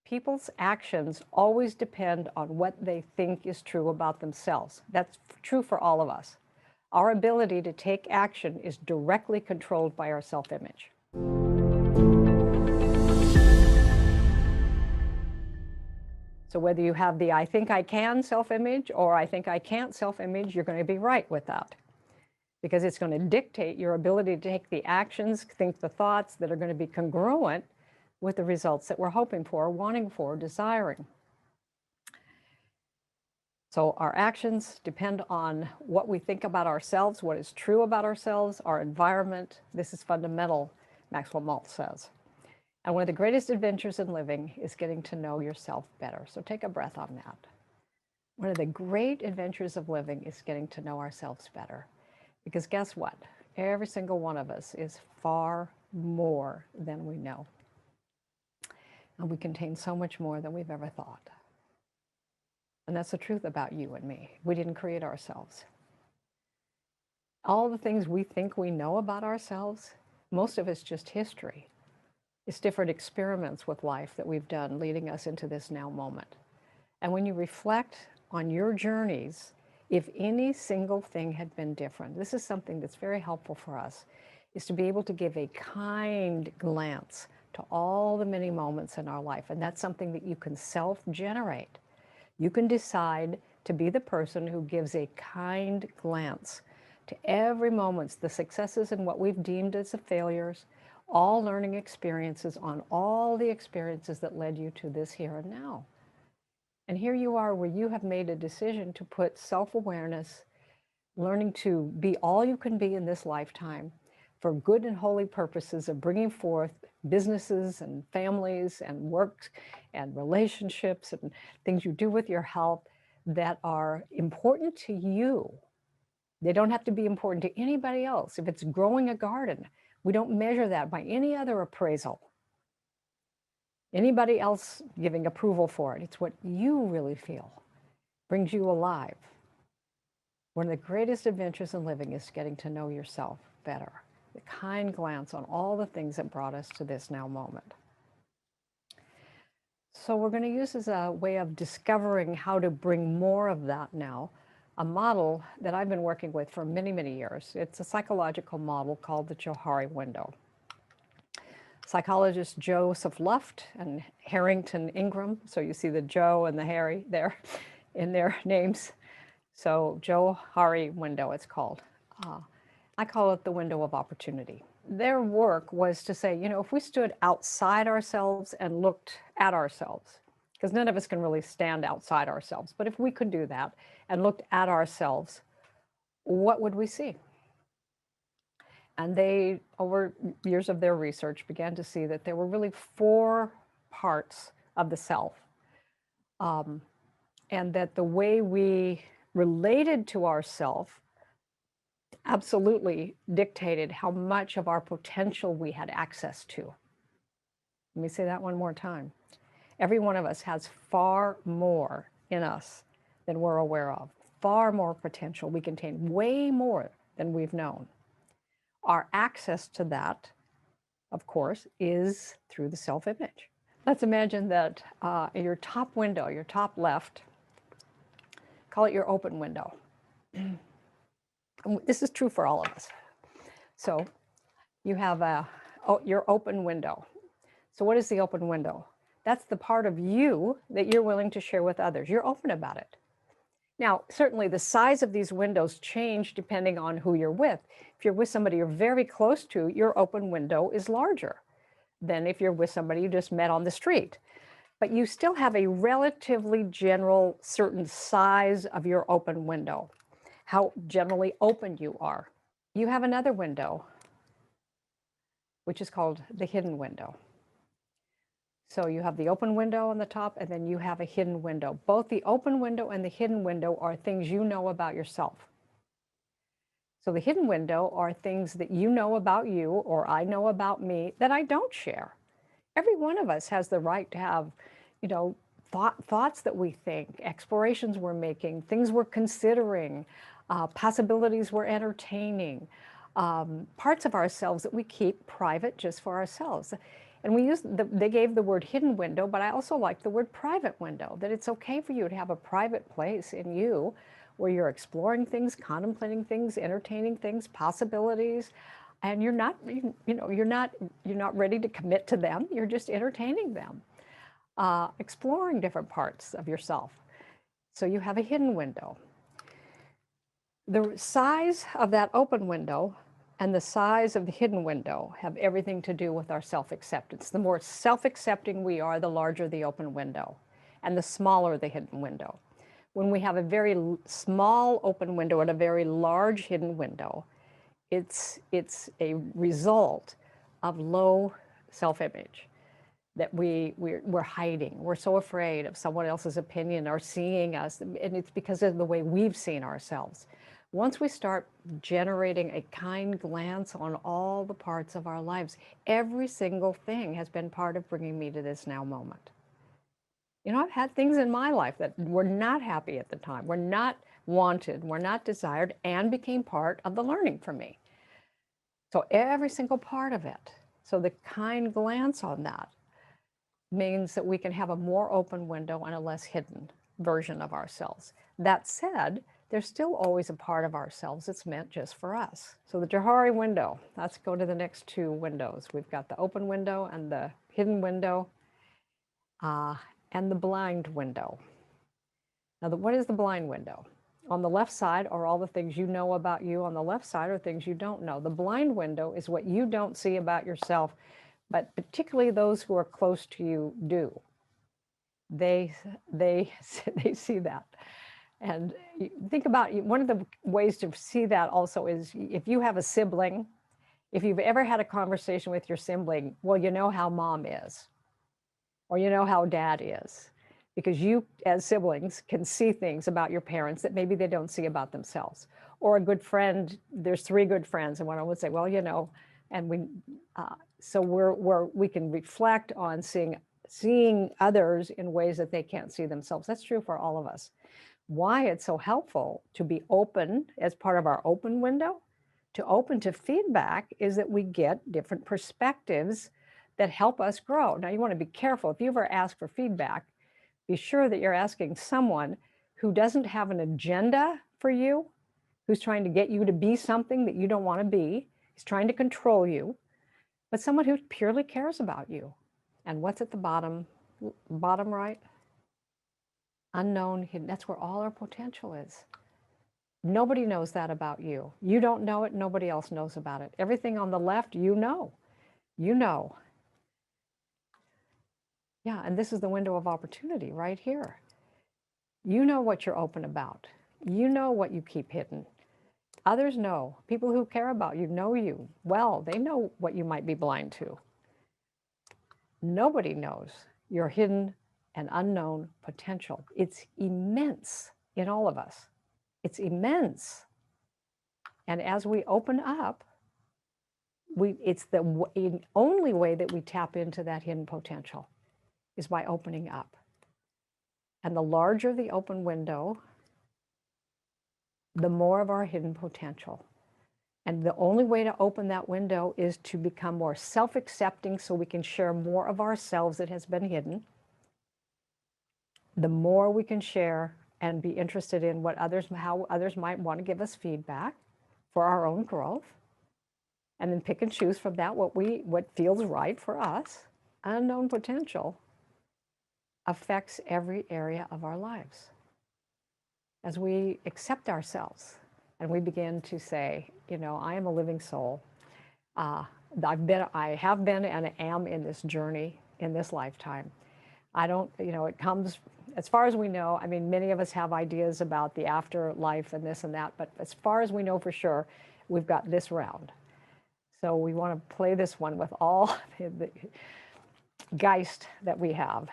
People's actions always depend on what they think is true about themselves. That's true for all of us. Our ability to take action is directly controlled by our self-image. So whether you have the I think I can self-image or I think I can't self-image, you're going to be right with that. Because it's going to dictate your ability to take the actions, think the thoughts that are going to be congruent with the results that we're hoping for, wanting for, desiring. So our actions depend on what we think about ourselves, what is true about ourselves, our environment. This is fundamental, Maxwell Maltz says. And one of the greatest adventures in living is getting to know yourself better. So take a breath on that. One of the great adventures of living is getting to know ourselves better. Because guess what? Every single one of us is far more than we know. And we contain so much more than we've ever thought. And that's the truth about you and me. We didn't create ourselves. All the things we think we know about ourselves, most of it's just history. It's different experiments with life that we've done leading us into this now moment. And when you reflect on your journeys, if any single thing had been different, this is something that's very helpful for us, is to be able to give a kind glance to all the many moments in our life. And that's something that you can self-generate. You can decide to be the person who gives a kind glance to every moment, the successes and what we've deemed as the failures, all learning experiences on all the experiences that led you to this here and now. And here you are where you have made a decision to put self-awareness, learning to be all you can be in this lifetime for good and holy purposes of bringing forth businesses and families and work and relationships and things you do with your health that are important to you. They don't have to be important to anybody else. If it's growing a garden, we don't measure that by any other appraisal. Anybody else giving approval for it. It's what you really feel brings you alive. One of the greatest adventures in living is getting to know yourself better. The kind glance on all the things that brought us to this now moment. So we're going to use as a way of discovering how to bring more of that now, a model that I've been working with for many, many years. It's a psychological model called the Johari Window. Psychologists Joseph Luft and Harrington Ingram, so you see the Joe and the Harry there in their names. So Johari Window, it's called. I call it the window of opportunity. Their work was to say, you know, if we stood outside ourselves and looked at ourselves, because none of us can really stand outside ourselves, but if we could do that and looked at ourselves, what would we see? And they, over years of their research, began to see that there were really 4 parts of the self. And that the way we related to ourself absolutely dictated how much of our potential we had access to. Let me say that one more time. Every one of us has far more in us than we're aware of. Far more potential. We contain way more than we've known. Our access to that, of course, is through the self-image. Let's imagine that your top window, your top left, call it your open window. This is true for all of us. So you have your open window. So what is the open window? That's the part of you that you're willing to share with others. You're open about it. Now, certainly the size of these windows change depending on who you're with. If you're with somebody you're very close to, your open window is larger than if you're with somebody you just met on the street. But you still have a relatively general certain size of your open window, how generally open you are. You have another window, which is called the hidden window. So you have the open window on the top, and then you have a hidden window. Both the open window and the hidden window are things you know about yourself. So the hidden window are things that you know about you, or I know about me, that I don't share. Every one of us has the right to have, you know, thoughts that we think, explorations we're making, things we're considering, possibilities we're entertaining, parts of ourselves that we keep private just for ourselves. And they gave the word hidden window, but I also like the word private window, that it's okay for you to have a private place in you where you're exploring things, contemplating things, entertaining things, possibilities, and you're not ready to commit to them. You're just entertaining them, exploring different parts of yourself. So you have a hidden window. The size of that open window and the size of the hidden window have everything to do with our self-acceptance. The more self-accepting we are, the larger the open window, and the smaller the hidden window. When we have a very small open window and a very large hidden window, it's a result of low self-image, that we're hiding. We're so afraid of someone else's opinion or seeing us, and it's because of the way we've seen ourselves. Once we start generating a kind glance on all the parts of our lives, every single thing has been part of bringing me to this now moment. You know, I've had things in my life that were not happy at the time, were not wanted, were not desired, and became part of the learning for me. So every single part of it. So the kind glance on that means that we can have a more open window and a less hidden version of ourselves. That said, there's still always a part of ourselves that's meant just for us. So the Johari window, let's go to the next two windows. We've got the open window and the hidden window, and the blind window. Now, what is the blind window? On the left side are all the things you know about you. On the left side are things you don't know. The blind window is what you don't see about yourself, but particularly those who are close to you do. They see that. And think about, one of the ways to see that also is if you have a sibling, if you've ever had a conversation with your sibling, well, you know how mom is, or you know how dad is, because you as siblings can see things about your parents that maybe they don't see about themselves. Or a good friend, there's three good friends, and one would say, well, you know, and we can reflect on seeing others in ways that they can't see themselves. That's true for all of us. Why it's so helpful to be open as part of our open window, to open to feedback, is that we get different perspectives that help us grow. Now, you want to be careful. If you ever ask for feedback, be sure that you're asking someone who doesn't have an agenda for you, who's trying to get you to be something that you don't want to be, is trying to control you, but someone who purely cares about you. And what's at the bottom right? Unknown, hidden. That's where all our potential is. Nobody knows that about you. You don't know it. Nobody else knows about it. Everything on the left, you know. You know. Yeah, and this is the window of opportunity right here. You know what you're open about. You know what you keep hidden. Others know. People who care about you know you well. They know what you might be blind to. Nobody knows your hidden and unknown potential. It's immense in all of us. It's immense. And as we open up, it's the only way that we tap into that hidden potential is by opening up. And the larger the open window, the more of our hidden potential. And the only way to open that window is to become more self-accepting so we can share more of ourselves that has been hidden. The more we can share and be interested in how others might want to give us feedback for our own growth, and then pick and choose from that what feels right for us. Unknown potential affects every area of our lives. As we accept ourselves and we begin to say, you know, I am a living soul. I have been and am in this journey in this lifetime. It comes, as far as we know, I mean, many of us have ideas about the afterlife and this and that, but as far as we know for sure, we've got this round. So we want to play this one with all the geist that we have.